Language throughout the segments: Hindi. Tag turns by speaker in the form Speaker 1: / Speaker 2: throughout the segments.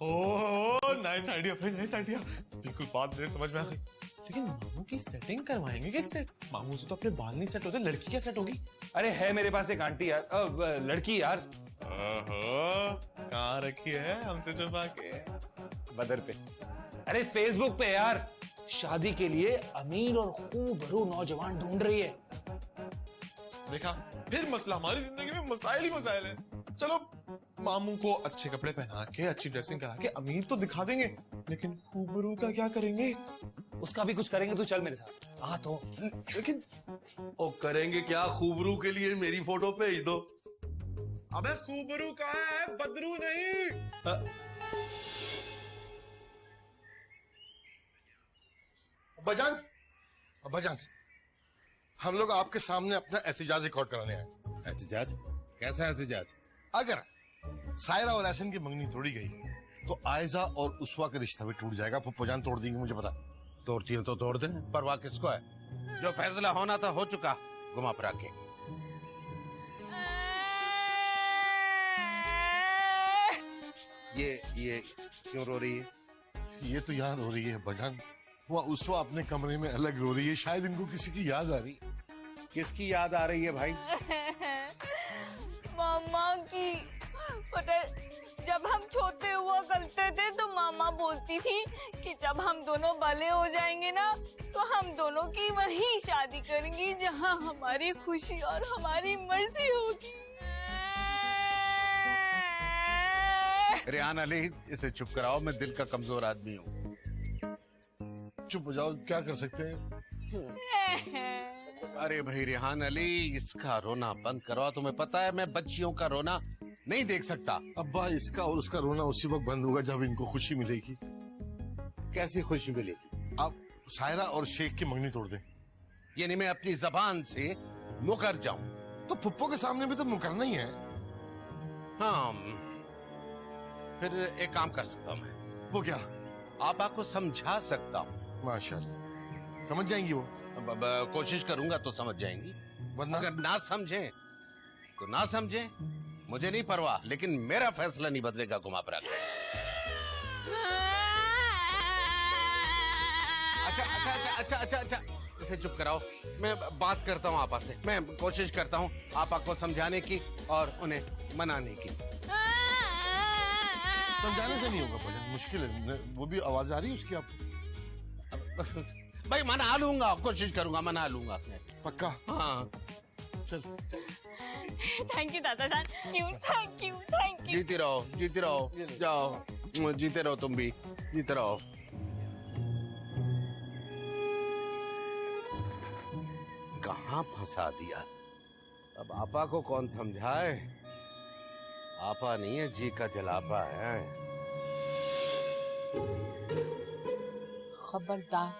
Speaker 1: ओह नाइस आइडिया भाई, नाइस आइडिया। बिल्कुल बात मेरे समझ में आ गई। लेकिन मामू की सेटिंग करवाएंगे किससे? मामू से तो अपने बाल नहीं सेट होते, लड़की क्या सेट होगी?
Speaker 2: अरे है मेरे पास एक आंटी यार, लड़की यार।
Speaker 1: कहाँ रखी है हमसे छुपा के?
Speaker 2: बदर पे। अरे फेसबुक पे यार। शादी के लिए अमीर और खूबरू नौजवान ढूंढ रही है।
Speaker 1: देखा, फिर मसला, हमारी जिंदगी में मसाइल ही मसाइल है। चलो मामू को अच्छे कपड़े पहना के, अच्छी ड्रेसिंग करा के अमीर तो दिखा देंगे, लेकिन खूबरू का क्या करेंगे?
Speaker 2: उसका भी कुछ करेंगे, तू चल मेरे साथ। हाँ तो
Speaker 1: लेकिन
Speaker 3: ओ करेंगे क्या, खूबरू के लिए मेरी फोटो भेज दो।
Speaker 1: अबे खूबरू कहाँ है, बदरू नहीं।
Speaker 4: अब्बाजान, हम लोग आपके सामने अपना एहतिजाज रिकॉर्ड कराने आए।
Speaker 5: एहतिजाज? कैसा एहतिजाज?
Speaker 4: अगर सायरा और एहसन की मंगनी तोड़ी गई तो आयजा और उसवा का रिश्ता भी टूट जाएगा। फुप्पोजान तोड़ देंगे, मुझे पता।
Speaker 5: तोड़ती हो तो तोड़ दे, परवाह किसको है? जो फैसला होना था हो चुका, घुमा फिरा के। ये क्यों रो रही है?
Speaker 4: ये तो याद हो रही है अब्बाजान, वो उसवा अपने कमरे में अलग रो रही है, शायद इनको किसी की याद आ रही है।
Speaker 5: किसकी याद आ रही है भाई?
Speaker 6: मामा की। पता है, जब हम छोटे हुआ करते थे तो मामा बोलती थी कि जब हम दोनों बड़े हो जाएंगे ना तो हम दोनों की वही शादी करेंगी जहां हमारी खुशी और हमारी मर्जी होगी।
Speaker 5: रेहान अली, इसे चुप कराओ, मैं दिल का कमजोर आदमी हूँ।
Speaker 4: चुप हो जाओ, क्या कर सकते हैं।
Speaker 5: अरे भाई रेहान अली, इसका रोना बंद करो। तुम्हें पता है मैं बच्चियों का रोना नहीं देख सकता।
Speaker 4: अब्बा, इसका और उसका रोना उसी वक्त बंद होगा जब इनको खुशी मिलेगी।
Speaker 5: कैसी खुशी मिलेगी?
Speaker 4: आप सायरा और शेख की मंगनी तोड़ दें।
Speaker 5: यानी मैं अपनी जबान से मुकर जाऊं?
Speaker 4: तो पुप्पो के सामने भी तो मुकरना ही है।
Speaker 5: हाँ, फिर एक काम कर सकता हूं मैं।
Speaker 4: वो क्या?
Speaker 5: आपा को समझा सकता हूँ।
Speaker 4: माशाल्लाह, समझ जाएंगी वो।
Speaker 5: कोशिश करूंगा तो समझ जाएंगी,
Speaker 4: वरना
Speaker 5: अगर ना समझे तो ना समझे, मुझे नहीं परवाह, लेकिन मेरा फैसला नहीं बदलेगा। घुमा फिरा के। अच्छा, इसे चुप कराओ, मैं बात करता हूँ आपा से। मैं कोशिश करता हूँ आपा को समझाने की और उन्हें मनाने की।
Speaker 4: समझाने से नहीं होगा, बड़ा मुश्किल है। वो भी आवाज आ रही है उसकी आपको?
Speaker 5: भाई मना लूंगा, कोशिश करूंगा, मना लूंगा।
Speaker 4: पक्का?
Speaker 5: हाँ
Speaker 4: चल।
Speaker 6: थैंक यू दादा जान। Thank you.
Speaker 5: जीती रहो, जाओ, जीते रहो, तुम भी जीते रहो। कहाँ फंसा दिया? अब आपा को कौन समझाए? आपा नहीं है, जी का जलापा है।
Speaker 7: खबरदार,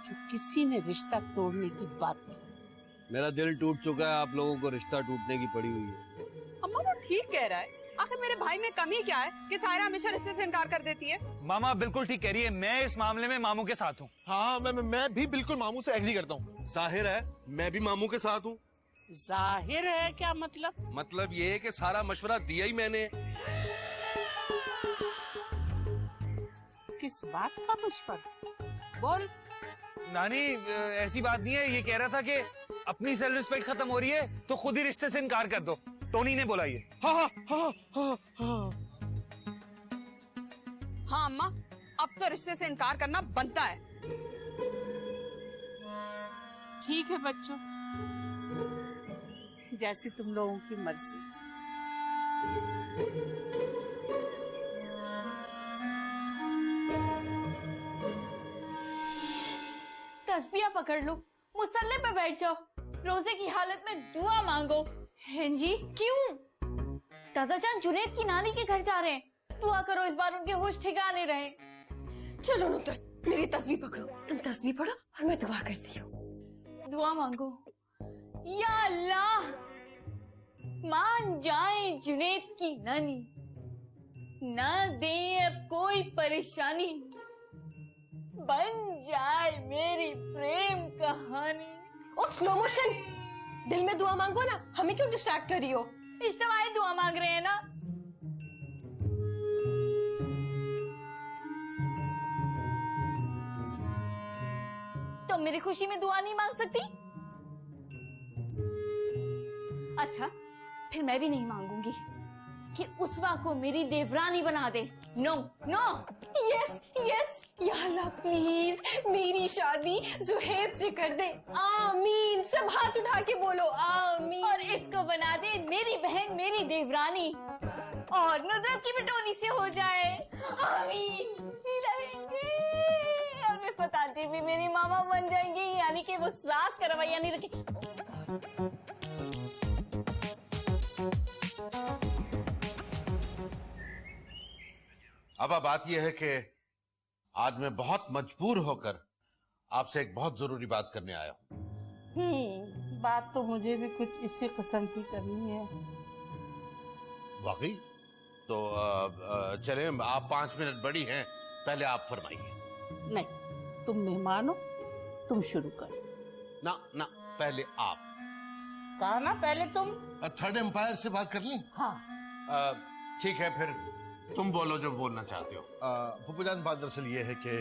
Speaker 7: जो किसी ने रिश्ता तोड़ने की बात की।
Speaker 3: मेरा दिल टूट चुका है, आप लोगों को रिश्ता टूटने की पड़ी हुई है।
Speaker 8: अम्मा वो ठीक कह रहा है। आखिर मेरे भाई में कमी क्या है कि सायरा हमेशा रिश्ते से इनकार कर देती है?
Speaker 2: मामा बिल्कुल ठीक कह रही है, मैं इस मामले में मामू के साथ हूँ।
Speaker 1: हाँ, मैं भी बिल्कुल मामू से एग्री करता हूँ।
Speaker 3: जाहिर है मैं भी मामू के साथ हूँ।
Speaker 7: जाहिर है क्या मतलब?
Speaker 3: मतलब ये है कि सारा मशवरा दिया ही मैंने।
Speaker 7: किस बात का मशवरा? बोल।
Speaker 2: नानी ऐसी बात नहीं है, ये कह रहा था कि अपनी सेल्फ रिस्पेक्ट खत्म हो रही है तो खुद ही रिश्ते से इनकार कर दो। टोनी ने बोला ये।
Speaker 1: हाँ।
Speaker 8: हाँ अम्मा, अब तो रिश्ते से इनकार करना बनता है।
Speaker 7: ठीक है बच्चों, जैसी तुम लोगों की मर्जी।
Speaker 6: तस्बीह पकड़ लो, मुसल्ले पे बैठ जाओ, रोजे की हालत में दुआ मांगो। हैं जी? क्यों? दादा जान जुनैद की नानी के घर जा रहे हैं, दुआ करो इस बार उनके होश ठिकाने रहे।
Speaker 8: चलो नुसरत, मेरी तस्वीर पकड़ो, तुम तस्वीर पढ़ो और मैं दुआ करती हूँ।
Speaker 6: दुआ मांगो, या अल्लाह मान जाए जुनैद की नानी, ना दे अब कोई परेशानी, बन जाए मेरी प्रेम कहानी।
Speaker 8: ओ स्लो मोशन, दिल में दुआ मांगो ना, हमें क्यों डिस्ट्रैक्ट कर रही हो?
Speaker 6: इज्तिमाई दुआ मांग रहे हैं ना। तो मेरी खुशी में दुआ नहीं मांग सकती? अच्छा, फिर मैं भी नहीं मांगूंगी कि उसवा को मेरी देवरानी बना दे। No no.
Speaker 8: यस यस, या अल्लाह प्लीज मेरी शादी जुहैब से कर दे। आमीन, सब हाथ उठा के बोलो आमीन।
Speaker 6: और इसको बना दे मेरी बहन, मेरी देवरानी, और नुसरत की बिटोनी से हो जाए।
Speaker 8: आमीन।
Speaker 6: खुशी रहेंगे और मैं फताती भी मेरी मामा बन जाएंगी, यानी कि वो सास का रवैया नहीं रखेगी।
Speaker 5: अब बात यह है कि आज मैं बहुत मजबूर होकर आपसे एक बहुत जरूरी बात करने आया हूं।
Speaker 7: बात तो मुझे भी कुछ इसी किस्म की करनी है।
Speaker 4: वाकई?
Speaker 5: तो चले, आप 5 मिनट बड़ी हैं, पहले आप फरमाइए।
Speaker 7: नहीं, तुम मेहमान हो, तुम शुरू करो।
Speaker 5: ना ना, पहले आप।
Speaker 7: कहा ना पहले तुम।
Speaker 4: थर्ड एम्पायर से बात कर लें?
Speaker 7: हाँ।
Speaker 5: ठीक है, फिर तुम बोलो जो बोलना चाहते हो।
Speaker 4: फूफाजान, बात दरअसल ये है कि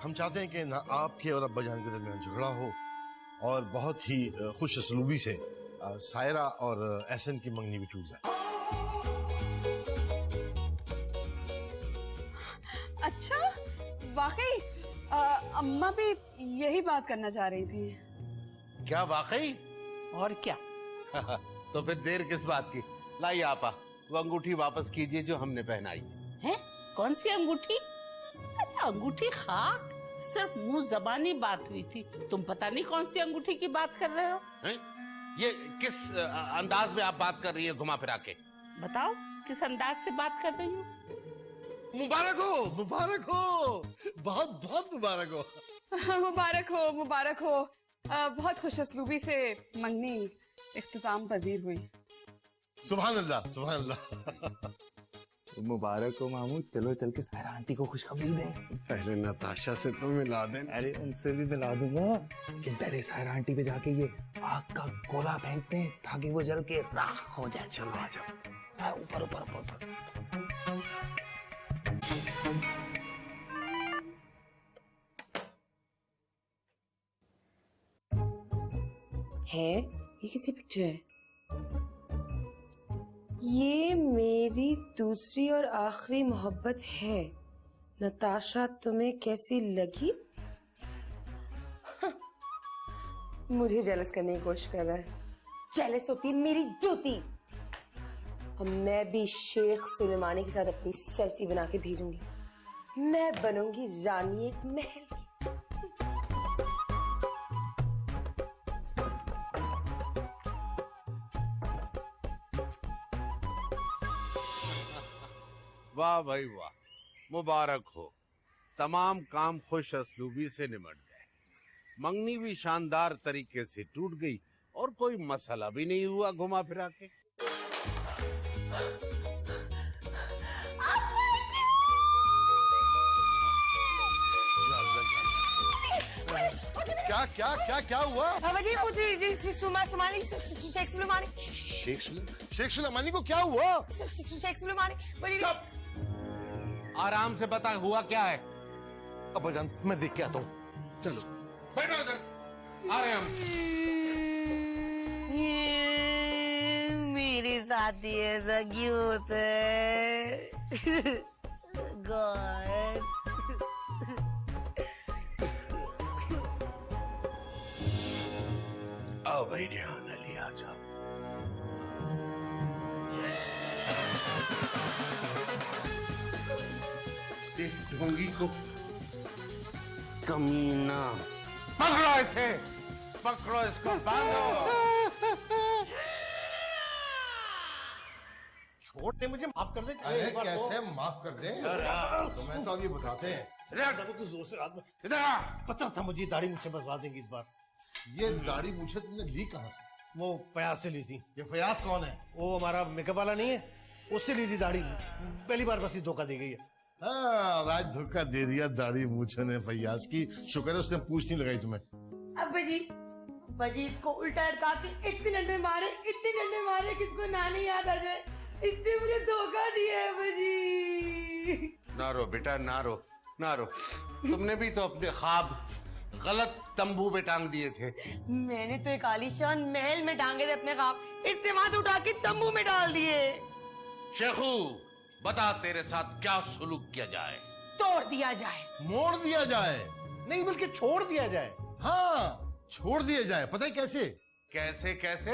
Speaker 4: हम चाहते हैं कि ना आपके और अब्बा जान के दरमियान झगड़ा हो, और बहुत ही खुश असलूबी से सायरा और एहसन की मंगनी भी टूट जाए।
Speaker 9: अच्छा, वाकई अम्मा भी यही बात करना चाह रही थी।
Speaker 5: क्या वाकई?
Speaker 7: और क्या?
Speaker 5: तो फिर देर किस बात की? लाइए आपा, वो अंगूठी वापस कीजिए जो हमने पहनाई
Speaker 7: है। कौन सी अंगूठी? अरे अंगूठी खाक, सिर्फ मुंह जबानी बात हुई थी। तुम पता नहीं कौन सी अंगूठी की बात कर रहे हो।
Speaker 5: है? ये किस अंदाज में आप बात कर रही है घुमा फिरा के?
Speaker 7: बताओ किस अंदाज से बात कर रही हूँ।
Speaker 4: मुबारक हो, मुबारक हो, बहुत बहुत मुबारक हो।
Speaker 9: मुबारक हो, मुबारक हो। बहुत खुश असलूबी से मंगनी इख्तिताम पजीर हुई।
Speaker 4: सुभान अल्लाह, सुभान अल्लाह।
Speaker 10: मुबारक हो मामू। चलो चल के सायरा आंटी को खुशखबरी दें।
Speaker 3: पहले नताशा से तो मिला दें।
Speaker 10: अरे उनसे भी मिला दूंगा, लेकिन पहले सायरा आंटी पे जाके ये आग का गोला फेंकते हैं ताकि वो जल के राख हो जाए। चलो आ जाओ, ऊपर ऊपर ऊपर।
Speaker 8: है ये किसी पिक्चर है? ये मेरी दूसरी और आखिरी मोहब्बत है। नताशा तुम्हें कैसी लगी? मुझे जेलस करने की कोशिश कर रहा है। जेलस होती मेरी जूती। अब मैं भी शेख सुलेमानी के साथ अपनी सेल्फी बना के भेजूंगी। मैं बनूंगी रानी एक महल की।
Speaker 5: वाह भाई वाह, मुबारक हो। तमाम काम खुश असलूबी से निमट गए, मंगनी भी शानदार तरीके से टूट गई और कोई मसला भी नहीं हुआ घुमा फिरा के।
Speaker 4: क्या क्या क्या क्या हुआ?
Speaker 8: जी मुझे सुमाली शेख सुलेमानी।
Speaker 4: शेख सुलेमानी को क्या हुआ?
Speaker 8: शेख सुलेमानी।
Speaker 5: आराम से बता, हुआ क्या है?
Speaker 4: अब्बा जान, मैं देख के आता हूँ।
Speaker 5: चलो बैठो इधर, आ रहे हम।
Speaker 8: मेरे साथ ही ऐसा क्यों होता है? गॉड।
Speaker 5: आओ भाई रिहान अली, आ जाओ। इस ढोंगी को कमीना पकड़ो, इसे पकड़ो, इसको बांधो।
Speaker 4: छोटे मुझे माफ कर दे। अरे कैसे माफ कर दे? तो मैं तो अभी बताते हैं। तो जोर से रात में पता था मुझे दाढ़ी मुझे बसवा देंगे इस बार। ये दाढ़ी मुझे तुमने ली कहाँ से?
Speaker 11: वो फयाज से ली थी।
Speaker 4: ये फयाज कौन है?
Speaker 11: वो हमारा मेकअप वाला नहीं है, उससे ली थी दाढ़ी। पहली बार बस ये धोखा दी गई है।
Speaker 4: हाँ, आज धोखा दे दिया दाढ़ी मूछे ने फयाज की। शुक्र है उसने पूछ नहीं लगाई तुम्हें।
Speaker 8: अब्बा जी इसको उल्टा लटका के इतने डंडे मारे किसको ना नहीं याद आ जाए। इसने मुझे धोखा दिया है अब्बा जी।
Speaker 5: ना रो बेटा, ना रो, ना रो। तुमने भी तो अपने ख्वाब गलत तंबू पे टांग दिए थे।
Speaker 8: मैंने तो एक आलीशान महल में टांगे थे अपने ख्वाब, इसने वहां से उठा के तंबू में डाल दिए।
Speaker 5: शेखू, बता तेरे साथ क्या सुलूक किया जाए?
Speaker 8: तोड़ दिया जाए।
Speaker 4: मोड़ दिया जाए, नहीं बल्कि छोड़ दिया जाए। हाँ, छोड़ दिया जाए। पता है कैसे?
Speaker 5: कैसे कैसे?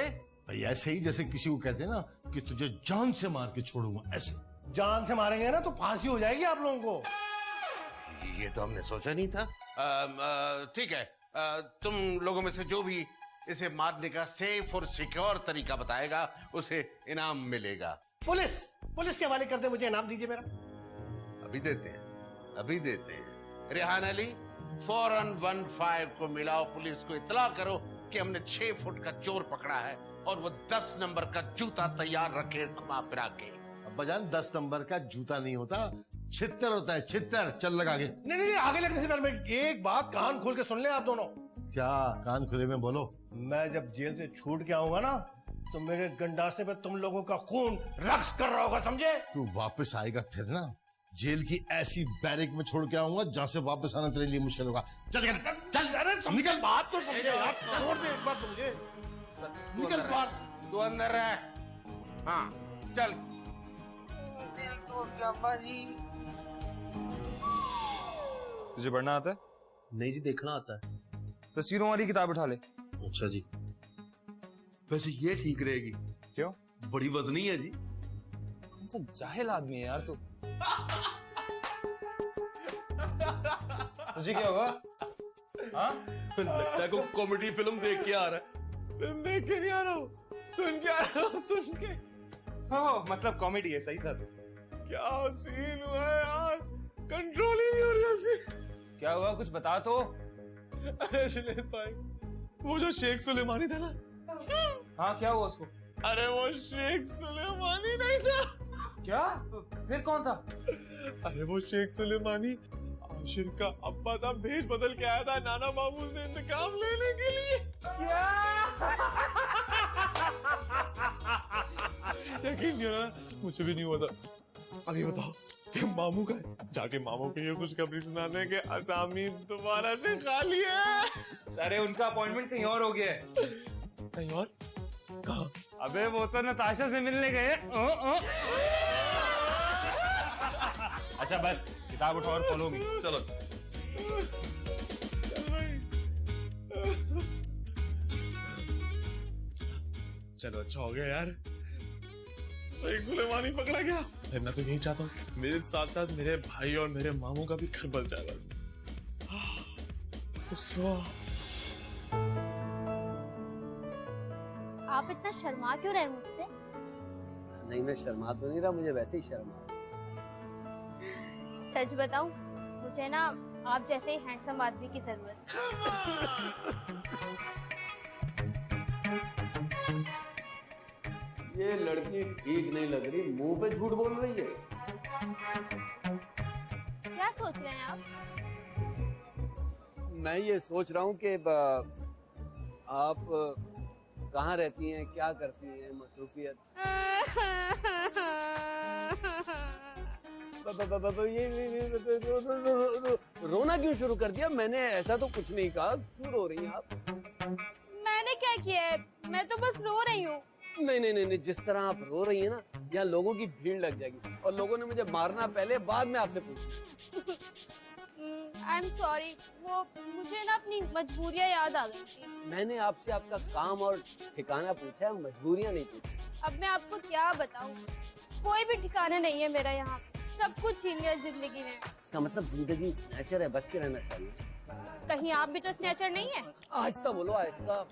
Speaker 4: भाई ऐसे ही जैसे किसी को कहते हैं ना कि तुझे जान से मार के छोड़ूंगा, ऐसे।
Speaker 11: जान से मारेंगे ना तो फांसी हो जाएगी आप लोगों को।
Speaker 5: ये तो हमने सोचा नहीं था। ठीक है, तुम लोगों में से जो भी इसे मारने का सेफ और सिक्योर तरीका बताएगा उसे इनाम मिलेगा।
Speaker 11: पुलिस के हवाले करते, मुझे इनाम दीजिए मेरा।
Speaker 5: अभी देते हैं, अभी देते हैं। रेहान अली, फौरन 15 को मिलाओ, पुलिस को इत्तला करो कि हमने 6 फुट का चोर पकड़ा है और वो 10 नंबर का जूता तैयार रखे घुमा फिरा के।
Speaker 4: अब्बा जान, 10 नंबर का जूता नहीं होता, छित्तर होता है, छित्तर। चल लगा के।
Speaker 11: नहीं, आगे लगने से पहले एक बात कान खोल के सुन ले आप दोनों।
Speaker 4: क्या? कान खुले में बोलो।
Speaker 11: मैं जब जेल से छूट के आऊंगा ना तो मेरे गंडासे पे तुम लोगों का खून रक्स कर रहा होगा, समझे?
Speaker 4: तू वापस आएगा फिर ना, जेल की ऐसी बैरिक में छोड़ के आऊंगा जहां से वापस आना तेरे लिए मुश्किल होगा। चल चल,
Speaker 11: अरे निकल, बात तो समझे यार, छोड़ दे एक बार मुझे।
Speaker 4: निकल बाहर।
Speaker 5: तू अंदर रह। हाँ चल।
Speaker 2: तुझे पढ़ना आता है?
Speaker 3: नहीं जी, देखना आता है।
Speaker 2: तस्वीरों वाली किताब उठा ले।
Speaker 3: अच्छा जी। वैसे ये ठीक रहेगी।
Speaker 2: क्यों?
Speaker 3: बड़ी वजनी है जी।
Speaker 2: कौन सा जाहिल आदमी है यार तू। तुझे क्या हुआ? हाँ?
Speaker 3: लगता है कोई कॉमेडी फिल्म देख के आ रहा है।
Speaker 1: फिल्म देख के नहीं आ रहा हूँ, सुन के आ रहा हूँ, सुन के।
Speaker 2: हाँ, मतलब कॉमेडी है, सही था तू।
Speaker 1: क्या सीन हुआ है यार, कंट्रोल ही नहीं हो रहा सीन।
Speaker 2: क्या हुआ, कुछ बता तो।
Speaker 1: अरे जुनैद भाई, वो जो शेख सुलेमानी था ना।
Speaker 2: हाँ, क्या हुआ उसको?
Speaker 1: अरे वो शेख सुलेमानी नहीं था।
Speaker 2: क्या? फिर कौन था?
Speaker 1: अरे वो शेख सुलेमानी आशिर का अब्बा था, भेष बदल के आया था नाना बाबू से इंतकाम लेने के लिए।
Speaker 2: क्या?
Speaker 1: यकीन नहीं हो रहा, मुझे भी नहीं हुआ था। अभी बताओ कि मामू का है? जाके मामू को ये खुशखबरी सुनाने के असामी दोबारा से खाली है।
Speaker 2: अरे उनका अपॉइंटमेंट कहीं और हो गया है।
Speaker 1: कहीं और? कहाँ?
Speaker 2: अबे वो तो नताशा से मिलने गए। अच्छा बस, किताब उठाओ और फॉलो मी। चलो।
Speaker 1: चलो अच्छा हो गया यार, शेख सुलेमानी पकड़ा गया। मैं तो यही चाहता हूँ मेरे साथ साथ मेरे भाई और मेरे मामू का भी घर बच जाए बस।
Speaker 12: आप इतना शर्मा क्यों रहे मुझसे?
Speaker 3: नहीं, मैं शर्मा तो नहीं रहा, मुझे वैसे ही शर्मा।
Speaker 12: सच बताऊं, मुझे ना आप जैसे ही हैंडसम आदमी की जरूरत है।
Speaker 3: ये लड़की ठीक नहीं लग रही, मुंह पे झूठ बोल रही है।
Speaker 12: क्या सोच रहे हैं आप?
Speaker 3: मैं ये सोच रहा हूँ कि आप कहाँ रहती हैं, क्या करती हैं, मसरूफियत। रोना क्यों शुरू कर दिया? मैंने ऐसा तो कुछ नहीं कहा, क्यों रो रही हैं आप?
Speaker 12: मैंने क्या किया है? मैं तो बस रो रही हूँ।
Speaker 3: नहीं नहीं नहीं, जिस तरह आप रो रही हैं ना, यहाँ लोगों की भीड़ लग जाएगी और लोगों ने मुझे मारना पहले, बाद में आपसे पूछना।
Speaker 12: आई एम सॉरी, वो मुझे ना अपनी मजबूरियाँ याद आ गई थी।
Speaker 3: मैंने आपसे आपका काम और ठिकाना पूछा है, मजबूरियाँ नहीं पूछी।
Speaker 12: अब मैं आपको क्या बताऊँ, कोई भी ठिकाना नहीं है मेरा यहाँ, सब कुछ छीन लिया जिंदगी ने।
Speaker 3: इसका मतलब जिंदगी स्नैचर है, बच के रहना चाहिए।
Speaker 12: कहीं आप भी तो स्नैचर नहीं है?
Speaker 3: आहिस्ता बोलो, आहिस्ता।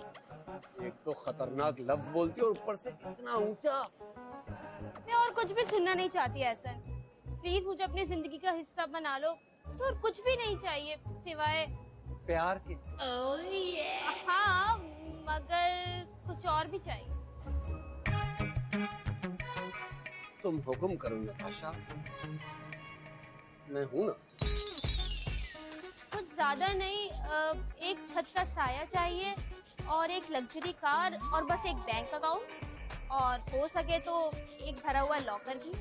Speaker 3: एक तो खतरनाक लफ्ज बोलती है और ऊपर से इतना ऊंचा।
Speaker 12: मैं और कुछ भी सुनना नहीं चाहती ऐसा। प्लीज मुझे अपनी जिंदगी का हिस्सा बना लो, मुझे और कुछ भी नहीं चाहिए सिवाय
Speaker 3: प्यार के।
Speaker 12: हाँ, मगर कुछ और भी चाहिए।
Speaker 3: तुम हुक्म करो नताशा, मैं हूं ना।
Speaker 12: कुछ ज्यादा नहीं, एक छत का साया चाहिए और एक लग्जरी कार और बस एक बैंक अकाउंट और हो सके तो एक भरा हुआ लॉकर भी।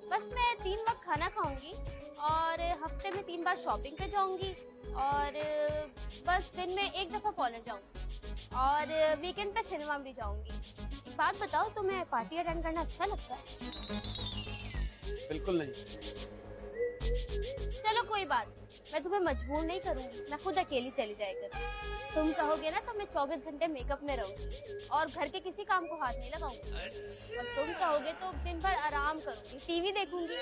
Speaker 12: बस मैं 3 वक्त खाना खाऊंगी और हफ्ते में 3 बार शॉपिंग पे जाऊंगी और बस दिन में 1 दफा कॉलेज जाऊंगी और वीकेंड पे सिनेमा भी जाऊंगी। एक बात बताओ, तुम्हें पार्टी अटेंड करना अच्छा लगता है?
Speaker 3: बिल्कुल नहीं।
Speaker 12: चलो कोई बात, मैं तुम्हें मजबूर नहीं करूंगी, मैं खुद अकेली चली जाया करूंगी। तुम कहोगे ना तो मैं 24 घंटे मेकअप में रहूंगी और घर के किसी काम को हाथ नहीं लगाऊंगी। और तुम कहोगे तो दिन भर आराम करूंगी, टीवी देखूंगी।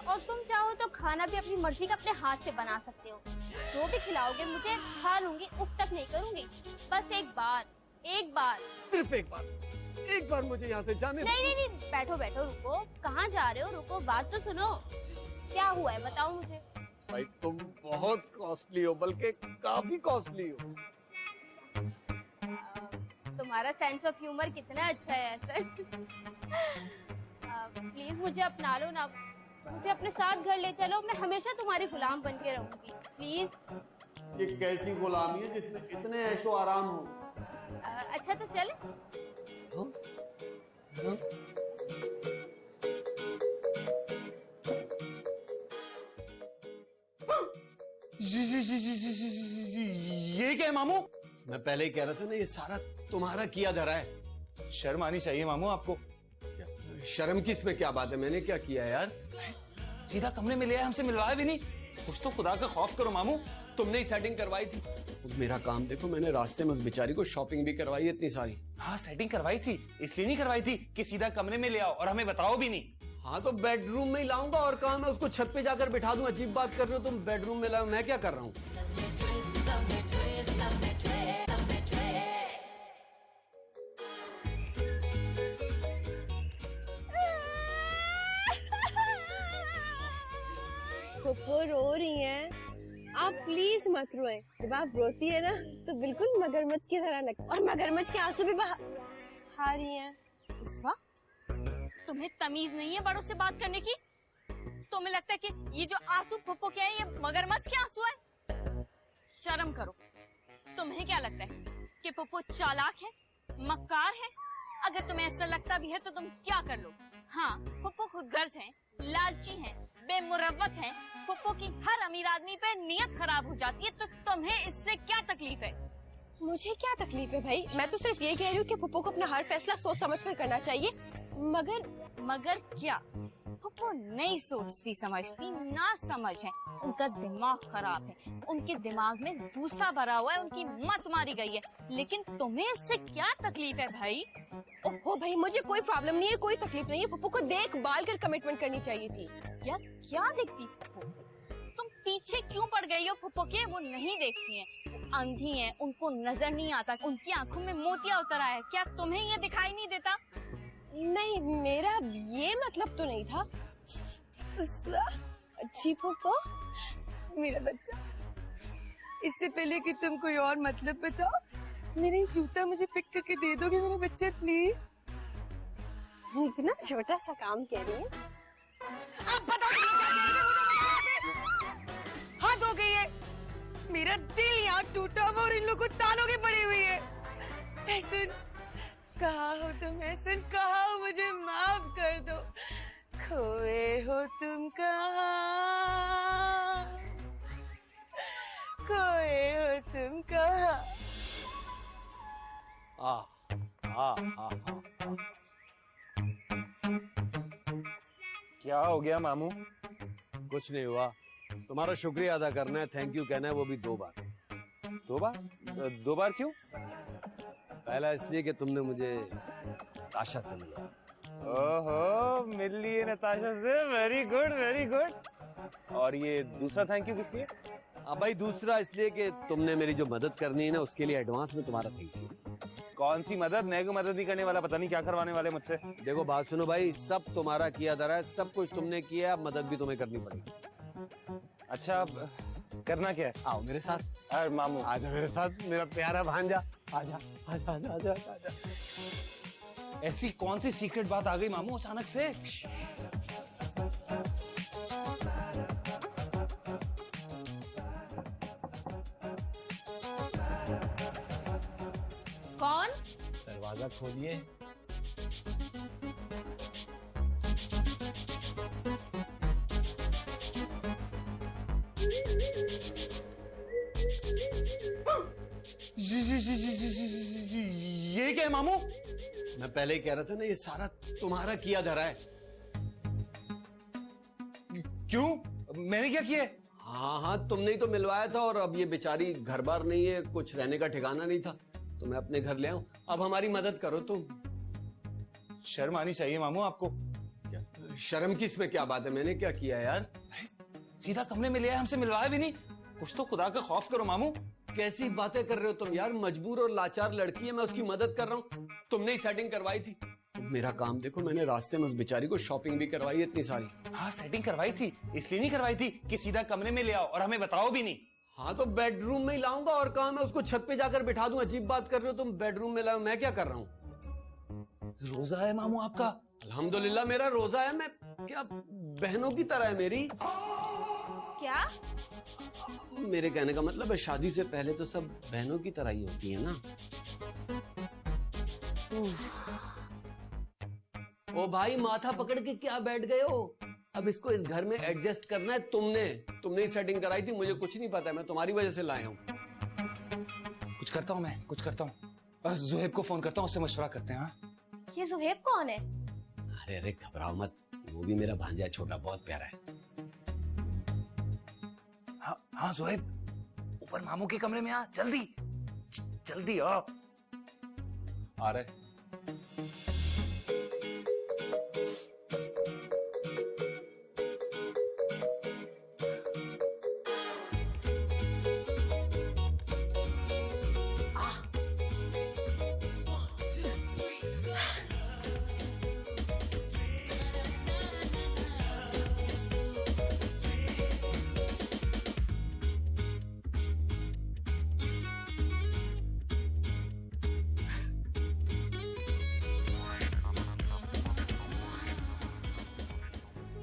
Speaker 12: और तुम चाहो तो खाना भी अपनी मर्जी का अपने हाथ से बना सकते हो। जो भी खिलाओगे मुझे खा लूंगी, उफ तक नहीं करूंगी। बस एक बार
Speaker 3: सिर्फ एक बार मुझे यहाँ से जाने
Speaker 12: नहीं, बैठो रुको। कहाँ जा रहे हो? रुको, बात तो सुनो। क्या हुआ है बताओ मुझे।
Speaker 3: भाई तुम बहुत कॉस्टली हो, बल्कि काफी कॉस्टली हो।
Speaker 12: तुम्हारा सेंस ऑफ ह्यूमर कितना अच्छा है सर। प्लीज मुझे अपना लो ना, मुझे अपने साथ घर ले चलो, मैं हमेशा तुम्हारी गुलाम बन के रहूंगी प्लीज।
Speaker 3: ये कैसी गुलामी है जिसमें इतने ऐशो आराम हो?
Speaker 12: अच्छा तो चले।
Speaker 2: ये क्या है मामू?
Speaker 3: मैं पहले ही कह रहा था ना, ये सारा तुम्हारा किया धरा है।
Speaker 2: शर्म आनी चाहिए मामू आपको।
Speaker 3: शर्म की इसमें क्या बात है? मैंने क्या किया यार?
Speaker 2: सीधा कमरे में ले आया, हमसे मिलवाया भी नहीं। कुछ तो खुदा का खौफ करो मामू।
Speaker 3: तुमने ही सेटिंग करवाई थी। मेरा काम देखो, मैंने रास्ते में उस बेचारी को शॉपिंग भी करवाई है इतनी सारी।
Speaker 2: हाँ सेटिंग करवाई थी, इसलिए नहीं करवाई थी कि सीधा कमरे में ले आओ और हमें बताओ भी नहीं।
Speaker 3: हाँ तो बेडरूम में ही लाऊंगा, और कहा मैं उसको छत पे जाकर बिठा दूं। अजीब बात कर रहे हो तुम, बेडरूम में लाओ, मैं क्या कर रहा हूँ?
Speaker 8: फुप्पो रो रही हैं, आप प्लीज मत रोएं। जब आप रोती है ना तो बिल्कुल मगरमच्छ की तरह लगता है, और मगरमच्छ के आंसू भी बहा रही हैं।
Speaker 6: उस्मा, तुम्हें तमीज नहीं है बड़ों से बात करने की? तुम्हें लगता है कि ये जो आंसू फुप्पो के हैं ये मगरमच्छ के आंसू हैं? शर्म करो। तुम्हें क्या लगता है कि फुप्पो चालाक है, मक्कार है? अगर तुम्हें ऐसा लगता भी है तो तुम क्या कर लो? हाँ, फुप्पो खुदगर्ज हैं, लालची हैं, बेमुरव्वत हैं। फुप्पो की हर अमीर आदमी पे नियत खराब हो जाती है, तो तुम्हें इससे क्या तकलीफ है?
Speaker 8: मुझे क्या तकलीफ है भाई? मैं तो सिर्फ ये कह रही हूँ कि फुप्पो को अपना हर फैसला सोच समझकर करना चाहिए।
Speaker 6: मगर क्या? फुप्पो नहीं सोचती समझती, ना समझ है। उनका दिमाग खराब है, उनके दिमाग में भूसा भरा हुआ है, उनकी मत मारी गई है। लेकिन तुम्हें इससे क्या तकलीफ है भाई?
Speaker 8: ओहो भाई, मुझे कोई प्रॉब्लम नहीं है, कोई तकलीफ नहीं है। फुप्पो को देखभाल कर कमिटमेंट करनी चाहिए थी।
Speaker 6: क्या देखती फुप्पो? तुम पीछे क्यों पड़ गई हो फुप्पो के? वो नहीं देखती हैं, वो अंधी हैं, उनको नजर नहीं आता, उनकी आंखों में मोतिया उतर आया है। क्या तुम्हें ये दिखाई नहीं देता?
Speaker 8: नहीं, मेरा ये मतलब तो नहीं था। अच्छी फुप्पो, मेरा बच्चा, इससे पहले कि तुम कोई और मतलब बताओ, मेरा जूता मुझे पिक करके दे दोगे मेरा बच्चा प्लीज? इतना छोटा सा काम कह रही है। अब बताओ हद हो गई है। मेरा दिल यहाँ टूटा हुआ और इन लोगों को तालों की पड़ी हुई है। ऐसन कहा हो तुम, ऐसन कहा हो, मुझे माफ कर दो। खोए हो तुम कहाँ, खोए हो तुम कहाँ।
Speaker 2: क्या हो गया मामू?
Speaker 3: कुछ नहीं हुआ। तुम्हारा शुक्रिया अदा करना है, थैंक यू कहना है, वो भी 2 बार।
Speaker 2: 2 बार? 2 बार क्यों?
Speaker 3: पहला इसलिए कि तुमने मुझे नताशा से मिला।
Speaker 2: ओहो, मिल लिए नताशा से, वेरी गुड वेरी गुड। और ये दूसरा थैंक यू किस लिए?
Speaker 3: अब भाई दूसरा इसलिए कि तुमने मेरी जो मदद करनी है ना, उसके लिए एडवांस में तुम्हारा थैंक यू।
Speaker 2: कौन सी मदद? मैं कोई मदद नहीं करने वाला, पता नहीं क्या करवाने वाले मुझसे।
Speaker 3: देखो बात सुनो भाई, सब तुम्हारा किया धरा है, सब कुछ तुमने किया, अब मदद भी तुम्हें करनी पड़ेगी।
Speaker 2: अच्छा अब करना क्या है?
Speaker 3: आओ मेरे साथ।
Speaker 2: अरे मामू
Speaker 3: आजा मेरे साथ, मेरा प्यारा भांजा, आजा आजा आजा आजा आजा।
Speaker 2: ऐसी कौन सी सीक्रेट बात आ गई मामू अचानक से?
Speaker 8: कौन?
Speaker 3: दरवाजा खोलिए।
Speaker 2: ये क्या है मामू?
Speaker 3: मैं पहले ही कह रहा था ना, ये सारा तुम्हारा किया धरा है।
Speaker 2: क्यों? मैंने क्या किया?
Speaker 3: हाँ हाँ, तुमने ही तो मिलवाया था, और अब ये बेचारी घर बार नहीं है, कुछ रहने का ठिकाना नहीं था, तो मैं अपने घर ले आऊं। अब हमारी मदद करो तुम।
Speaker 2: शर्म आनी चाहिए मामू आपको।
Speaker 3: क्या शर्म की इसमें क्या बात है? मैंने क्या किया यार?
Speaker 2: सीधा कमरे में ले आया, हमसे मिलवाया भी नहीं। कुछ तो खुदा का खौफ करो मामू।
Speaker 3: कैसी बातें कर रहे हो तुम यार? मजबूर और लाचार लड़की है, मैं उसकी मदद कर रहा हूँ। तुमने ही सेटिंग करवाई थी। मेरा काम देखो, मैंने रास्ते में उस बेचारी को शॉपिंग भी करवाई है इतनी सारी।
Speaker 2: हाँ, सेटिंग करवाई थी, इसलिए नहीं करवाई थी कि सीधा कमरे में ले आओ और हमें बताओ भी नहीं।
Speaker 3: हाँ तो बेडरूम में ही लाऊंगा, और कहा मैं उसको छत पे जाकर बिठा दूं। अजीब बात कर रहे हो तुम, बेडरूम में लाओ, मैं क्या कर रहा हूँ?
Speaker 2: रोजा है मामू आपका?
Speaker 3: अल्हम्दुलिल्लाह मेरा रोजा है। मैं क्या, बहनों की तरह है मेरी।
Speaker 12: क्या?
Speaker 3: मेरे कहने का मतलब है, शादी से पहले तो सब बहनों की तरह ही होती है ना। ओ भाई, माथा पकड़ के क्या बैठ गए हो? अब इसको इस घर में एडजस्ट करना है। तुमने ही सेटिंग कराई थी, मुझे कुछ नहीं पता है, मैं तुम्हारी वजह से लाया हूँ।
Speaker 2: कुछ करता हूँ मैं, कुछ करता हूँ। बस जुहेब को फोन करता हूँ, उससे मशवरा करते हैं। हाँ,
Speaker 12: ये जुहेब कौन है?
Speaker 3: अरे अरे घबराओ मत, वो भी मेरा भांजा छोटा, बहुत प्यारा है।
Speaker 2: हाँ हाँ जुहेब, ऊपर मामू के कमरे में आ, जल्दी जल्दी आ रहे।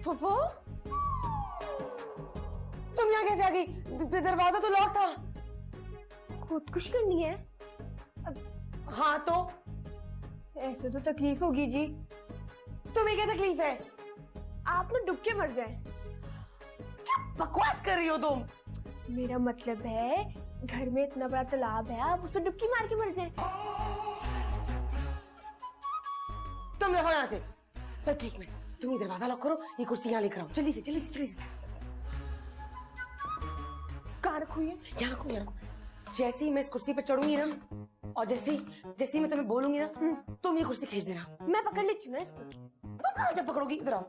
Speaker 8: फुफो, तुम यहाँ कैसे आ गई? दरवाजा तो लॉक था।
Speaker 12: खुदकुशी करनी है?
Speaker 8: हाँ तो
Speaker 12: ऐसे तो तकलीफ होगी जी।
Speaker 8: तुम्हें क्या तकलीफ है?
Speaker 12: आप ना डूब के मर जाए।
Speaker 8: क्या बकवास कर रही हो तुम?
Speaker 12: मेरा मतलब है, घर में इतना बड़ा तालाब है, आप उसमें डुबकी मार के मर जाए।
Speaker 8: तुम देखो यहाँ से। पर ठीक है, तुम ये दरवाजा लॉक करो, ये कुर्सी यहाँ लेकर आओ, जल्दी से जल्दी से जल्दी से।
Speaker 12: कहाँ रखूँ ये?
Speaker 8: यहाँ रखो, यहाँ रखो। जैसे ही मैं इस कुर्सी पे चढ़ूंगी ना, और जैसे ही मैं तुम्हें बोलूंगी ना, तुम ये कुर्सी खींच देना।
Speaker 12: मैं पकड़ लेती हूँ ना इसको।
Speaker 8: तुम कहाँ से पकड़ोगी? इधर आओ।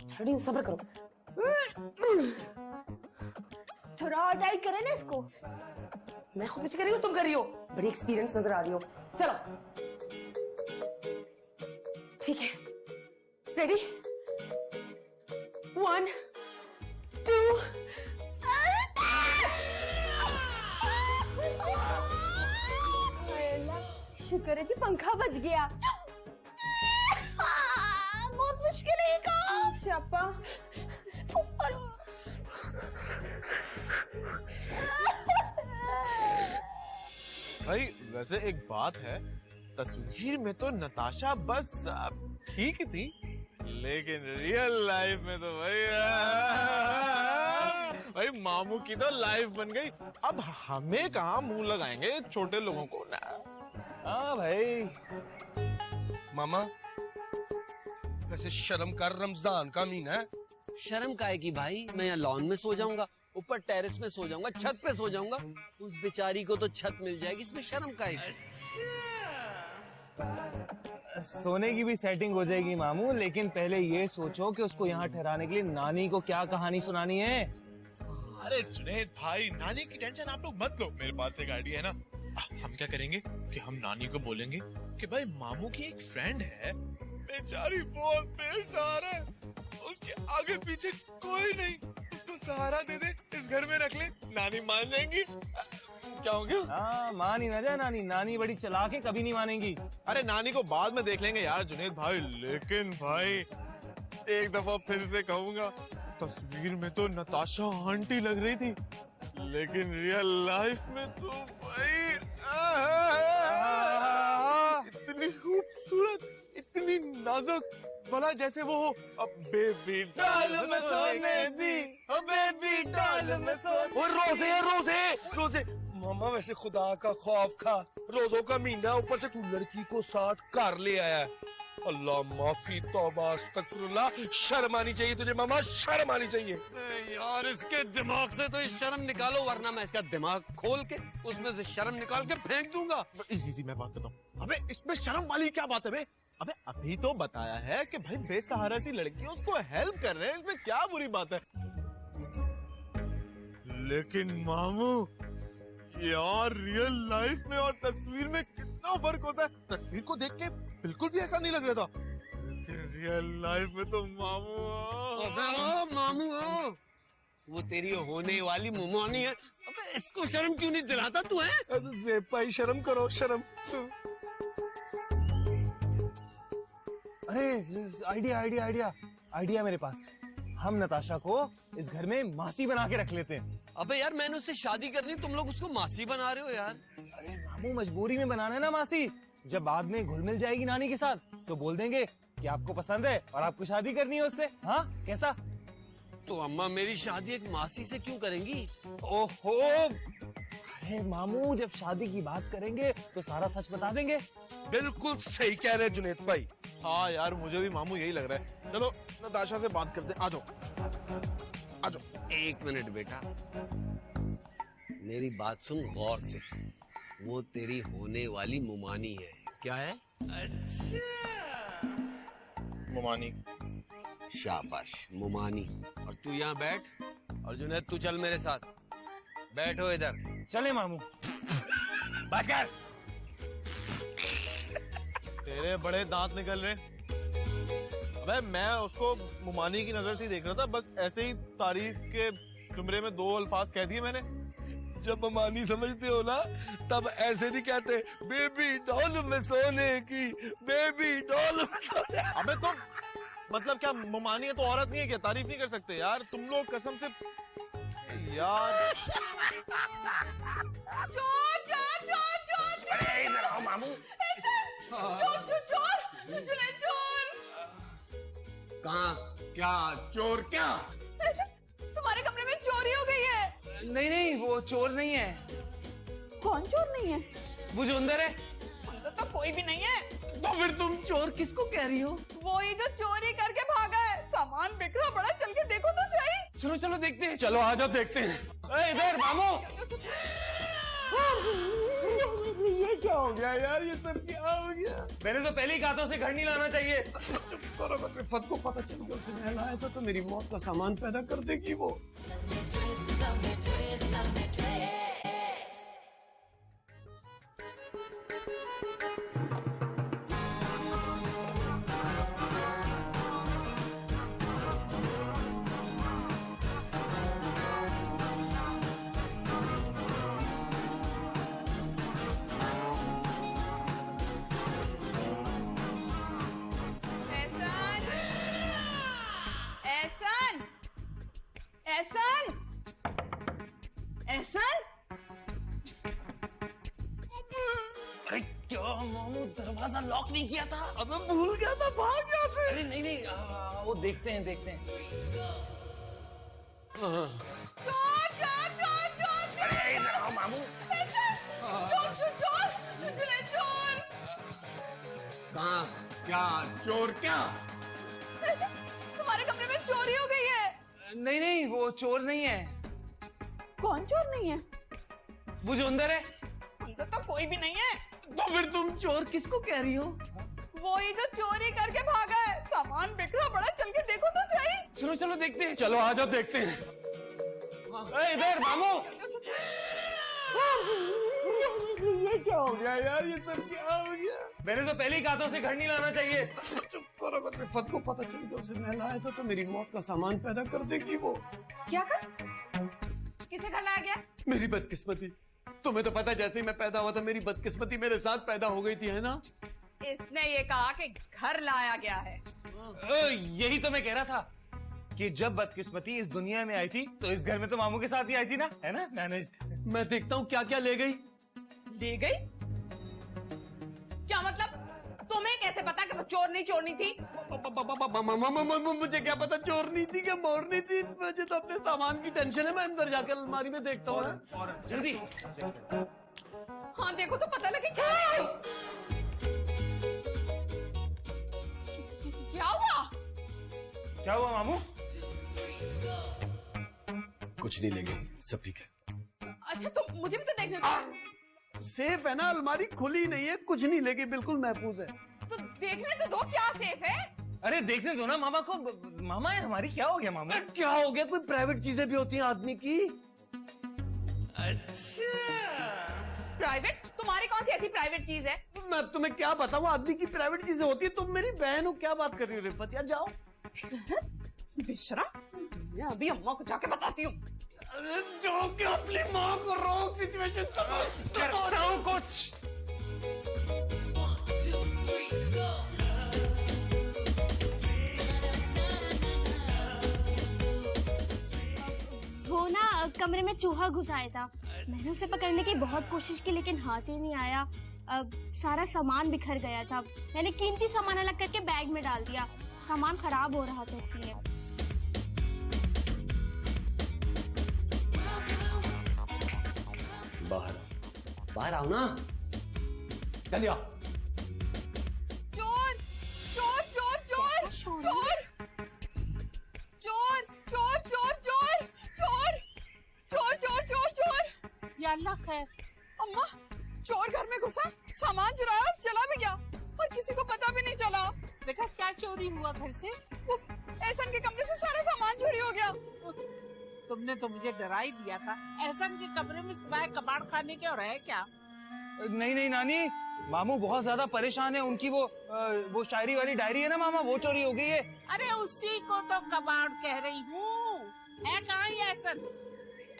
Speaker 8: चढ़ी हूँ, सब्र करो।
Speaker 12: थोड़ा और टाइट करे ना इसको।
Speaker 8: मैं खुद कर रही हूँ, तुम कर रही हो। बड़ी एक्सपीरियंस नजर आ रही हो। चलो ठीक है, रेडी? 1 2।
Speaker 12: शुक्र है जी, पंखा बच गया। बहुत मुश्किल है काम। शापा
Speaker 1: भाई वैसे एक बात है, तस्वीर में तो नताशा बस ठीक ही थी, लेकिन रियल लाइफ में तो भाई मामू की तो लाइफ बन गई। अब हमें कहाँ मुंह लगाएंगे छोटे लोगों को ना।
Speaker 2: हाँ भाई।
Speaker 11: मामा, वैसे शर्म कर, रमजान का महीना है।
Speaker 3: शर्म काहे की भाई? मैं यहाँ लॉन में सो जाऊंगा, ऊपर टेरेस में सो जाऊंगा, छत पे सो जाऊंगा। उस बेचारी को तो छत मिल जाएगी, इसमें शर्म काहे की?
Speaker 2: सोने की भी सेटिंग हो जाएगी मामू, लेकिन पहले ये सोचो कि उसको यहाँ ठहराने के लिए नानी को क्या कहानी सुनानी है।
Speaker 1: अरे जुनैद भाई, नानी की टेंशन आप लोग मत लो, मेरे पास एक आइडिया है ना। हम क्या करेंगे कि हम नानी को बोलेंगे कि भाई मामू की एक फ्रेंड है, बेचारी बहुत बेसहारा है, उसके आगे पीछे कोई नहीं, उसको सहारा दे दे, इस घर में रख ले, नानी मान जाएंगी। क्या हो गया?
Speaker 2: हाँ, मान ही ना जाए नानी, नानी बड़ी चालाक है, कभी नहीं मानेंगी।
Speaker 1: अरे नानी को बाद में देख लेंगे यार जुनैद भाई, लेकिन भाई एक दफा फिर से कहूंगा, तस्वीर में तो नताशा आंटी लग रही थी, लेकिन रियल लाइफ में तो भाई इतनी खूबसूरत, इतनी नाजुक, भला जैसे वो बेबी डॉल में सोने दी, बेबी डॉल में सोने।
Speaker 2: और रोजे है रोजे रोजे। मामा वैसे खुदा का खौफ खा, रोजों का महीना, ऊपर से तू लड़की को साथ कर ले आया है। अल्लाह माफी तौबा अस्तगफिरुल्लाह, शर्म आनी चाहिए तुझे मामा, शर्म आनी चाहिए।
Speaker 3: यार इसके दिमाग से तो शर्म निकालो, वरना मैं इसका दिमाग खोल के उसमें से शर्म निकाल के फेंक दूंगा।
Speaker 1: इसी मैं बात करता हूँ। अबे इसमें शर्म वाली क्या बात है बे? अबे अभी तो बताया है कि भाई बेसहारा सी लड़की है, उसको हेल्प कर रहे हैं, इसमें क्या बुरी बात है? लेकिन मामू यार रियल लाइफ में और तस्वीर में कितना फर्क होता है। तस्वीर को देख के बिल्कुल भी ऐसा नहीं लग रहा था, लेकिन रियल लाइफ में तो मामू
Speaker 3: अबे ओ मामू ओ, वो तेरी होने वाली मुमानी है। अबे इसको शर्म क्यों नहीं दिलाता तू है?
Speaker 2: भाई शर्म करो, शर्म। अरे आइडिया आइडिया आइडिया आइडिया मेरे पास। हम नताशा को इस घर में मासी बना के रख लेते हैं।
Speaker 3: अबे यार मैंने उससे शादी करनी, तुम लोग उसको मासी बना रहे हो यार।
Speaker 2: अरे मामू मजबूरी में बनाना है ना मासी, जब बाद में घुल मिल जाएगी नानी के साथ तो बोल देंगे कि आपको पसंद है और आपको शादी करनी है उससे। हाँ कैसा?
Speaker 3: तो अम्मा मेरी शादी एक मासी से क्यों करेंगी?
Speaker 2: ओहो अरे मामू जब शादी की बात करेंगे तो सारा सच बता देंगे। बिल्कुल सही कह रहे जुनेद भाई।
Speaker 1: हाँ यार मुझे भी मामू यही लग रहा है। चलो नताशा से बात करते हैं, आ जाओ आ जाओ।
Speaker 3: एक मिनट बेटा, मेरी बात सुन गौर से। वो तेरी होने वाली मुमानी है। क्या है?
Speaker 1: अच्छा मुमानी।
Speaker 3: शाबाश मुमानी। और तू यहाँ बैठ, और जुनैद तू चल मेरे साथ। बैठो इधर।
Speaker 2: चले मामू। बस कर।
Speaker 1: तेरे बड़े दांत निकल रहे। अबे मैं उसको मुमानी की नजर से ही देख रहा था, बस ऐसे ही तारीफ के जुमरे में 2 अल्फाज कह दिए मैंने।
Speaker 2: जब मुमानी समझते हो ना तब ऐसे नहीं कहते बेबी डॉल में सोने की, बेबी डॉल में सोने।
Speaker 1: अबे तो मतलब क्या मुमानी है तो औरत नहीं है क्या? तारीफ नहीं कर सकते यार तुम लोग कसम से यार।
Speaker 9: चोर चोर चोर चोर
Speaker 2: अरे इधर आओ मामू।
Speaker 9: चोर चोर चोर जुनैद चोर।
Speaker 3: कहाँ? क्या चोर? क्या
Speaker 9: तुम्हारे कमरे में चोरी हो गई है।
Speaker 2: नहीं नहीं वो चोर नहीं है।
Speaker 9: कौन चोर नहीं है?
Speaker 2: वो जो अंदर है।
Speaker 9: अंदर तो कोई भी नहीं है।
Speaker 3: तो फिर तुम चोर किसको कह रही हो?
Speaker 9: वो ही जो चोरी करके भागा है। सामान बिखरा पड़ा, चल के देखो तो सही।
Speaker 2: चलो चलो देखते हैं। चलो आ जाओ देखते हैं। इधर मामू। ये क्या हो गया यार? ये सब क्या हो गया? मैंने तो पहले ही कहा था उसे घर नहीं लाना चाहिए।
Speaker 3: चुप करो, अगर रिफत को पता चल गया उसे मैं लाया था तो मेरी मौत का सामान पैदा कर देगी वो।
Speaker 9: एहसान, एहसान, एहसान।
Speaker 2: अरे क्या मामू दरवाजा लॉक नहीं किया था? अब मैं भूल गया था, भाग यहाँ से। अरे नहीं नहीं वो देखते हैं देखते हैं।
Speaker 9: चोर चोर चोर चोर।
Speaker 2: अरे इधर आओ मामू।
Speaker 9: चोर चोर चोर जुनैद चोर।
Speaker 3: कहाँ? क्या चोर? क्या
Speaker 9: तुम्हारे कमरे में चोरी हो गई है।
Speaker 2: नहीं नहीं वो चोर नहीं है।
Speaker 9: कौन चोर नहीं है?
Speaker 2: वो जो अंदर है।
Speaker 9: अंदर तो कोई भी नहीं है।
Speaker 3: तो फिर तुम चोर किसको कह रही हो?
Speaker 9: वो ही जो चोरी करके भागा है। सामान बिखरा पड़ा, चल के देखो तो सही।
Speaker 2: चलो चलो देखते हैं। चलो आ जाओ देखते हैं। इधर मामू। ये क्या हो गया यार? ये सब क्या हो गया? मैंने तो पहले ही कहा था उसे घर नहीं लाना चाहिए।
Speaker 3: चुप करो, अगर रिफत को पता चल गया उसे मैं लाया था तो मेरी मौत का सामान पैदा कर देगी वो।
Speaker 9: क्या कर? किसे घर लाया गया?
Speaker 3: मेरी बदकिस्मती। तुम्हें तो पता जैसे ही मैं पैदा हुआ था मेरी बदकिस्मती मेरे साथ पैदा हो गई थी, है ना?
Speaker 9: इसने ये कहा कि घर लाया गया है।
Speaker 2: यही तो मैं कह रहा था कि जब बदकिस्मती इस दुनिया में आई थी तो इस घर में तो मामू के साथ ही आई थी ना, है ना? मैनेज्ड।
Speaker 3: मैं देखता हूँ क्या क्या ले गई।
Speaker 9: ले गई? क्या मतलब? तुम्हें कैसे पता कि वो चोरनी थी।
Speaker 3: मुझे क्या पता चोरनी थी क्या मोरनी थी, मुझे तो अपने सामान की टेंशन है, मैं अंदर जाकर अलमारी में देखता हूँ।
Speaker 2: जल्दी।
Speaker 9: हाँ देखो तो पता लगे क्या हुआ।
Speaker 2: क्या हुआ मामू?
Speaker 3: कुछ नहीं लेंगे, सब ठीक है।
Speaker 9: अच्छा तो मुझे भी तो देखने दो।
Speaker 3: सेफ है ना, अलमारी खुली नहीं है, कुछ नहीं लेगी, बिल्कुल महफूज है।
Speaker 9: तो देखने तो दो क्या सेफ है।
Speaker 2: अरे देखने दो ना मामा को। मामा ये हमारी क्या हो गया मामा?
Speaker 3: क्या हो गया, कोई प्राइवेट चीजें भी होती हैं आदमी की।
Speaker 2: अच्छा
Speaker 9: प्राइवेट? तुम्हारी कौन सी ऐसी प्राइवेट चीज है?
Speaker 3: मैं तुम्हें क्या बताऊं, आदमी की प्राइवेट चीजें होती है। तुम मेरी बहन हो, क्या बात कर रही हो रिफत, यार जाओ।
Speaker 9: बेशरम, मैं अभी अम्मा को जाके बताती हूँ।
Speaker 3: जो क्या अपनी माँ को रॉन्ग सिचुएशन
Speaker 2: करता हूँ कुछ।
Speaker 12: वो ना कमरे में चूहा घुस आया था। मैंने उसे पकड़ने की बहुत कोशिश की लेकिन हाथ ही नहीं आया। सारा सामान बिखर गया था। मैंने कीमती सामान अलग करके बैग में डाल दिया। सामान खराब हो रहा था इसलिए।
Speaker 3: बाहर आओ ना, जल्दी आओ।
Speaker 9: चोर चोर चोर चोर चोर चोर चोर चोर चोर चोर चोर चोर चोर चोर।
Speaker 7: या अल्लाह खैर।
Speaker 9: अम्मा, चोर घर में घुसा, सामान चुराया और चला भी गया और किसी को पता भी नहीं चला।
Speaker 7: बेटा क्या चोरी हुआ घर से?
Speaker 9: वो एहसन के कमरे से सारा सामान चोरी हो गया।
Speaker 7: तुमने तो मुझे डरा ही दिया था। एहसन के कमरे में सिवाय कबाड़ खाने के और है क्या?
Speaker 2: नहीं नानी, मामू बहुत ज्यादा परेशान है। उनकी वो शायरी वाली डायरी है ना मामा, वो चोरी हो गई है।
Speaker 7: अरे उसी को तो कबाड़ कह रही हूँ। है कहाँ ये एहसन?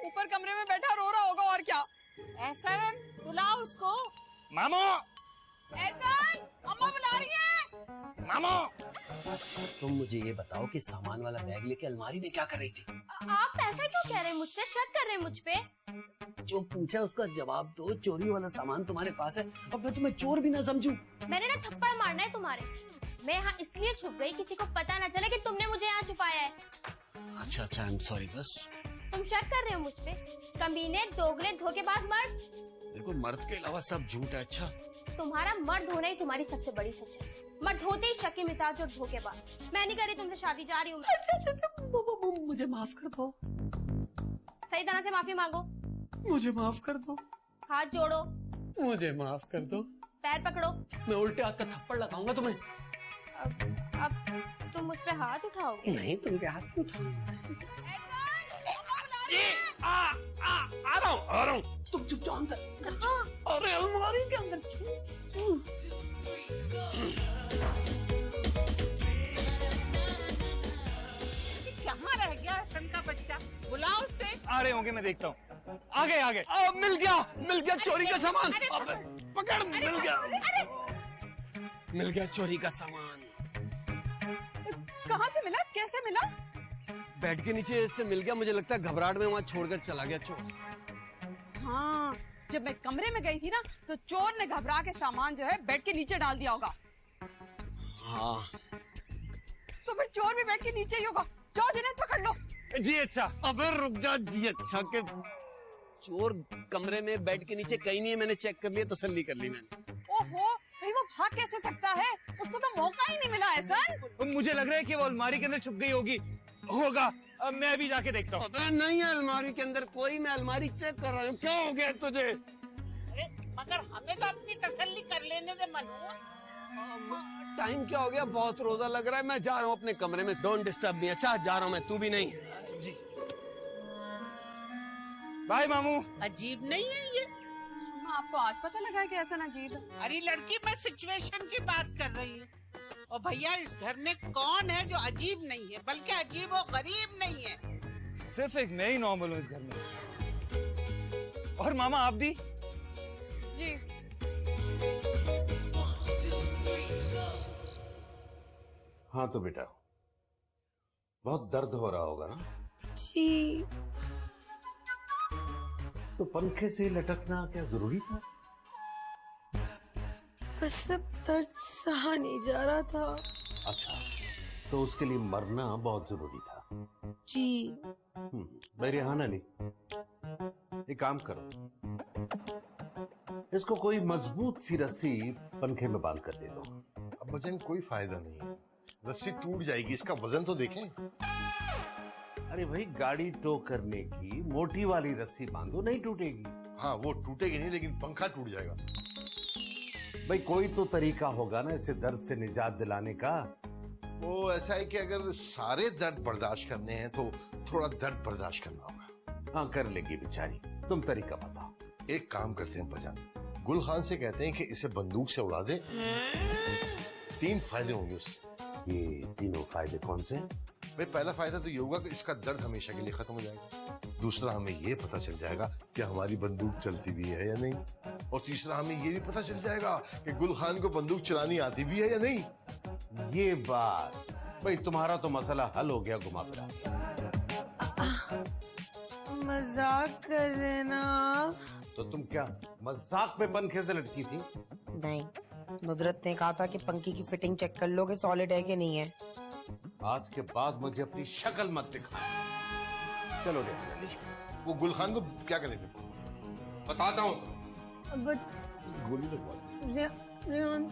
Speaker 9: ऊपर कमरे में बैठा रो रहा होगा और क्या।
Speaker 7: एहसन बुलाओ उसको।
Speaker 2: मामू,
Speaker 9: एहसन, अम्मा बुला रही है।
Speaker 2: मामू
Speaker 3: तुम मुझे ये बताओ कि सामान वाला बैग लेके अलमारी में क्या कर रही थी?
Speaker 12: आप ऐसा क्यों कह रहे हैं मुझसे? शक कर रहे हैं मुझ पे?
Speaker 3: जो पूछा उसका जवाब दो। चोरी वाला सामान तुम्हारे पास है, अब मैं तुम्हें चोर भी ना समझूं।
Speaker 12: मैंने ना थप्पड़ मारना है तुम्हारे। मैं यहाँ इसलिए छुप गई किसी को पता ना चले कि तुमने मुझे यहाँ छुपाया है।
Speaker 3: अच्छा आई एम सॉरी। बस
Speaker 12: तुम शक कर रहे हो मुझ पे? कमीने, दोगले, धोखेबाज मर्द।
Speaker 3: देखो, मर्द के अलावा सब झूठ है। अच्छा,
Speaker 12: तुम्हारा मर्द होना ही तुम्हारी सबसे बड़ी सच्चाई। मर्द होते ही शक्की मिजाज और धोखेबाज। मैं नहीं कर रही तुमसे शादी, जा रही हूँ।
Speaker 3: मुझे माफ कर दो।
Speaker 12: सही तरह से माफी मांगो।
Speaker 3: मुझे माफ कर दो।
Speaker 12: हाथ जोड़ो।
Speaker 3: मुझे माफ कर दो।
Speaker 12: पैर पकड़ो।
Speaker 3: मैं उल्टे हाथ का थप्पड़ लगाऊंगा तुम्हें।
Speaker 12: अब तुम मुझ पे हाथ उठाओगे?
Speaker 3: नहीं, तुमके हाथ क्यों उठाऊंगा? आ रहा हूँ। तुम चुप जाओ अंदर। अरे अलमारी के अंदर।
Speaker 7: कहाँ रह गया एहसन का बच्चा? बुलाओ उससे।
Speaker 2: आ रहे होंगे, मैं देखता हूँ। आगे
Speaker 3: मिल गया चोरी का सामान। पकड़, मिल गया चोरी का सामान।
Speaker 9: कहाँ से मिला, कैसे मिला?
Speaker 3: बेड के नीचे से मिल गया। मुझे लगता है घबराहट में वहाँ छोड़कर चला गया चोर।
Speaker 9: हाँ, जब मैं कमरे में गई थी ना तो चोर ने घबरा के सामान जो है बेड के नीचे डाल दिया होगा।
Speaker 3: हाँ,
Speaker 9: तो फिर चोर भी बेड के नीचे ही होगा। जाओ जुनैद, पकड़ लो।
Speaker 2: जी अच्छा।
Speaker 3: अबे रुक जा। जी अच्छा के चोर कमरे में बेड के नीचे कहीं नहीं है। मैंने चेक कर लिया, तसल्ली कर ली मैंने।
Speaker 9: ओहो, भाई वो भाग कैसे सकता है? उसको तो मौका ही नहीं मिला एहसन।
Speaker 2: मुझे लग रहा है कि वो अलमारी के अंदर छुप गई होगा। अब मैं भी जाके देखता हूँ।
Speaker 3: पता नहीं है अलमारी के अंदर कोई। मैं अलमारी चेक कर रहा हूँ। क्या हो गया तुझे?
Speaker 7: अरे मगर हमें तो अपनी तसल्ली कर लेने दे मनोज।
Speaker 3: टाइम क्या हो गया? बहुत रोजा लग रहा है। मैं जा रहा हूँ अपने कमरे में। Don't disturb me. अच्छा, जा रहा हूँ मैं, तू भी नहीं।
Speaker 2: जी बाय मामू।
Speaker 7: अजीब नहीं है ये?
Speaker 9: आपको आज पता लगा है कि एहसन अजीब है?
Speaker 7: अरे लड़की, मैं सिचुएशन की बात कर रही हूँ। और भैया, इस घर में कौन है जो अजीब नहीं है, बल्कि अजीब और गरीब नहीं है?
Speaker 2: सिर्फ एक मैं ही नॉर्मल हूँ इस घर में। और मामा आप भी?
Speaker 9: जी।
Speaker 5: हाँ तो बेटा, बहुत दर्द हो रहा होगा ना?
Speaker 8: जी।
Speaker 5: तो पंखे से लटकना क्या जरूरी था?
Speaker 8: बस अब दर्द सहा नहीं जा रहा था।
Speaker 5: अच्छा, तो उसके लिए मरना बहुत जरूरी था।
Speaker 8: जी।
Speaker 5: मेरे यहाँ ना नहीं, एक काम करो, इसको कोई मजबूत सी रस्सी पंखे में बांध कर दे दो।
Speaker 4: अब बचन कोई फायदा नहीं है, रस्सी टूट जाएगी, इसका वजन तो देखें।
Speaker 5: अरे भाई, गाड़ी टो करने की मोटी वाली रस्सी बांधो, नहीं टूटेगी।
Speaker 4: हाँ, वो टूटेगी नहीं, लेकिन पंखा टूट जाएगा।
Speaker 5: भाई कोई तो तरीका होगा ना इसे दर्द से निजात दिलाने का।
Speaker 4: वो ऐसा है कि अगर सारे दर्द बर्दाश्त करने हैं तो थोड़ा दर्द बर्दाश्त करना होगा।
Speaker 5: हाँ, कर लेगी बेचारी, तुम तरीका बताओ।
Speaker 4: एक काम करते हैं बजान, गुल खान से कहते हैं कि इसे बंदूक से उड़ा दे। 3 फायदे होंगे उससे।
Speaker 5: ये तीनों फायदे कौन से?
Speaker 4: भाई, पहला फायदा तो ये होगा कि इसका दर्द हमेशा के लिए खत्म हो जाएगा। दूसरा, हमें ये पता चल जाएगा कि हमारी बंदूक चलती भी है या नहीं। और तीसरा, हमें ये भी पता चल जाएगा कि गुल खान को बंदूक चलानी आती भी है या नहीं।
Speaker 5: ये बात, भाई तुम्हारा तो मसला हल हो गया घुमा फिरा।
Speaker 8: मजाक कर रहे ना आप?
Speaker 5: तो तुम क्या मजाक में पंखे से लटकी थी?
Speaker 8: नहीं, नुदरत ने कहा था कि पंखे की फिटिंग चेक कर लो कि सॉलिड है कि नहीं है।
Speaker 5: आज के बाद मुझे अपनी शक्ल मत दिखा। चलो रे।
Speaker 4: वो गुल खान को क्या करेंगे
Speaker 5: बताता हूँ।
Speaker 4: गोली लगवा दो।
Speaker 8: रेहान,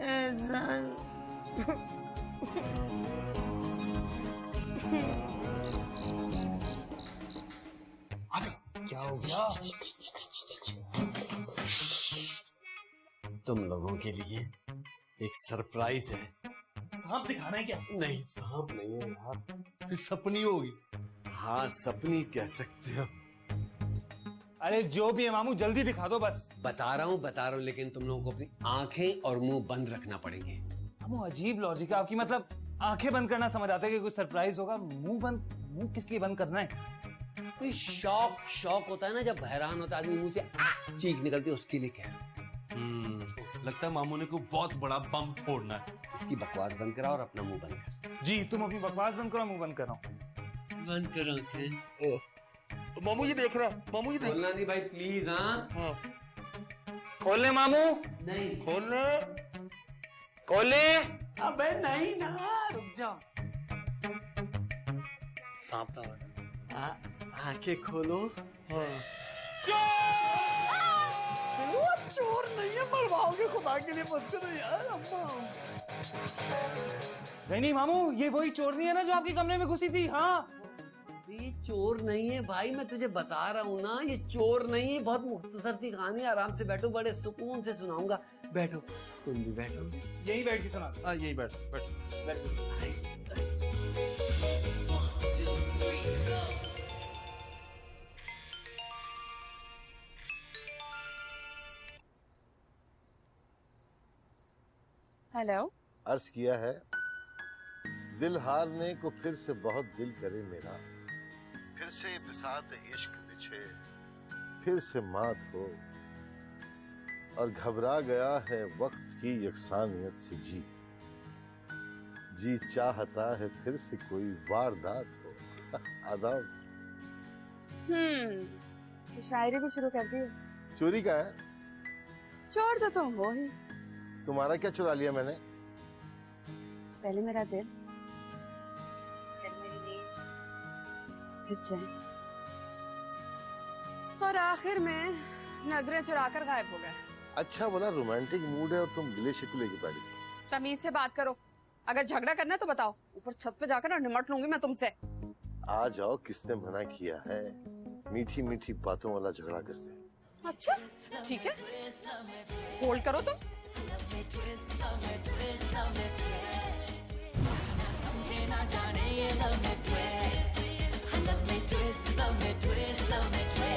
Speaker 8: एहसान।
Speaker 3: क्या हो गया? तुम लोगों के लिए एक सरप्राइज है।
Speaker 1: सांप दिखाना है क्या?
Speaker 3: नहीं, सांप नहीं है यार,
Speaker 4: फिर सपनी होगी।
Speaker 3: हाँ, सपनी कह सकते हो।
Speaker 10: अरे जो भी है मामू, जल्दी दिखा दो बस।
Speaker 3: बता रहा हूँ, लेकिन तुम लोगों को अपनी आंखें और मुंह बंद रखना पड़ेंगे।
Speaker 10: मामू अजीब लॉजिक है आपकी, मतलब आंखें बंद करना समझ आता है कि कुछ सरप्राइज होगा, मुंह किस लिए बंद करना है?
Speaker 3: कोई शौक होता है ना, जब हैरान होता है आदमी, मुंह से चीख निकलती है, उसके लिए कह रहा हूं।
Speaker 1: लगता है मामू ने को बहुत बड़ा बम फोड़ना है।
Speaker 3: इसकी बकवास बंद करा और अपना मुंह बंद कर।
Speaker 10: जी, तुम अपनी बकवास बंद करो, मुंह बंद कर रहा हूँ।
Speaker 3: बंद करो आंखें।
Speaker 1: मामू ये देख रहा, मामू ये देख।
Speaker 3: बोलना नहीं भाई प्लीज। हाँ,
Speaker 10: खोल ले मामू।
Speaker 3: नहीं
Speaker 1: खोलना।
Speaker 10: खोल ले।
Speaker 3: अबे नहीं ना, रुक जाओ।
Speaker 10: सांप था।
Speaker 3: आंखें खोलो।
Speaker 10: चोर नहीं है, मरवाओगे खुदा के लिए, मत करो यार। अम्मा नहीं मामू, ये वही चोरनी है ना जो आपके कमरे में घुसी थी। हाँ,
Speaker 3: ये चोर नहीं है भाई, मैं तुझे बता रहा हूँ ना, ये चोर नहीं है। बहुत मुख्तसर सी कहानी, आराम से बैठो, बड़े सुकून से सुनाऊंगा। बैठो, तुम भी बैठो।
Speaker 10: यही बैठ के सुना।
Speaker 1: हाँ, यही बैठ।
Speaker 9: हेलो।
Speaker 4: अर्ज किया है, दिल हारने को फिर से बहुत दिल करे मेरा, फिर से बिसात इश्क बिछे, फिर से मात हो, और घबरा गया है वक्त की यकसानियत से जी चाहता है फिर से कोई वारदात हो। आदाब।
Speaker 9: शायरी भी शुरू कर दी।
Speaker 4: चोरी का है?
Speaker 9: चोर तो तुम हो ही।
Speaker 4: तुम्हारा क्या चुरा लिया मैंने?
Speaker 9: पहले मेरा दिल, फिर मेरी नींद, फिर चैन, और आखिर में नजरें चुराकर गायब हो गए।
Speaker 4: अच्छा बोला, रोमांटिक मूड है और तुम गिले शिकवे लेके बैठी।
Speaker 9: तमीज से बात करो, अगर झगड़ा करना है तो बताओ, ऊपर छत पे जाकर निमट लूंगी मैं तुमसे।
Speaker 4: आ जाओ, किसने मना किया है? मीठी मीठी बातों वाला झगड़ा करते हैं।
Speaker 9: अच्छा ठीक है, होल्ड करो तुम।
Speaker 13: ना जाने ये love में twist, love में twist, love में twist, love में twist.